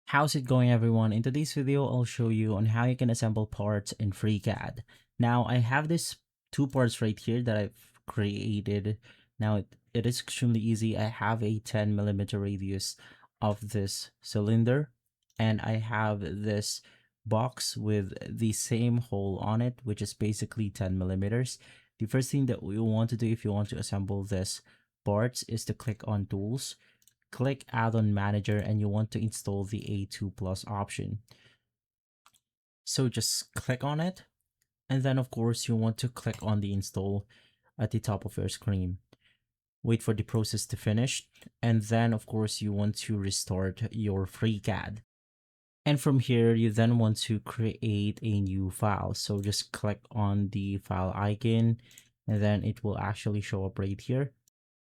How's it going, everyone? In today's video, I'll show you on how you can assemble parts in FreeCAD. Now, I have this two parts right here that I've created. Now, it is extremely easy. I have a 10mm radius of this cylinder, and I have this box with the same hole on it, which is basically 10mm. The first thing that we want to do if you want to assemble this parts is to click on Tools, click Add-on Manager, and you want to install the A2 Plus option. So just click on it, and then of course you want to click on the install at the top of your screen. Wait for the process to finish, and then of course you want to restart your FreeCAD. And from here, you then want to create a new file. So just click on the file icon, and then it will actually show up right here.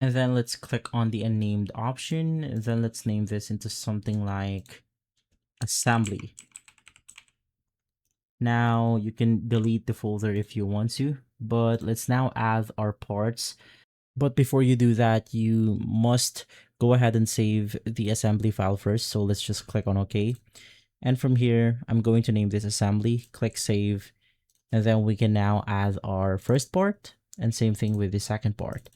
And then let's click on the unnamed option. And then let's name this into something like assembly. Now you can delete the folder if you want to, but let's now add our parts. But before you do that, you must go ahead and save the assembly file first. So let's just click on OK. And from here, I'm going to name this assembly, click save, and then we can now add our first part, and same thing with the second part.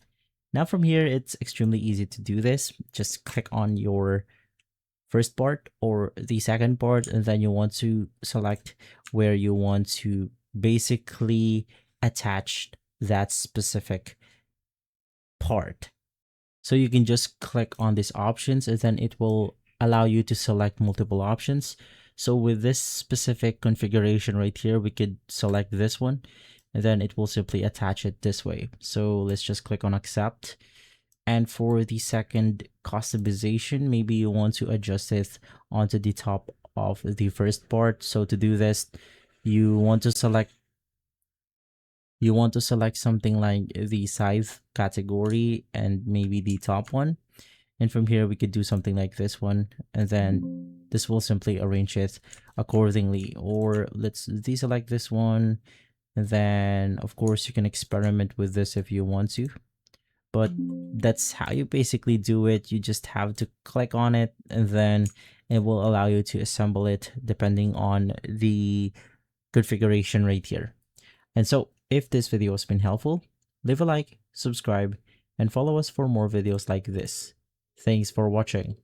Now from here, it's extremely easy to do this. Just click on your first part or the second part, and then you want to select where you want to basically attach that specific part. So you can just click on these options, and then it will allow you to select multiple options. So with this specific configuration right here, we could select this one, and then it will simply attach it this way. So let's just click on accept. And for the second customization, maybe you want to adjust it onto the top of the first part. So to do this, you want to select something like the size category and maybe the top one. And from here, we could do something like this one, and then this will simply arrange it accordingly. Or let's deselect this one. And then of course you can experiment with this if you want to, but that's how you basically do it. You just have to click on it, and then it will allow you to assemble it depending on the configuration right here. And so if this video has been helpful, leave a like, subscribe, and follow us for more videos like this. Thanks for watching.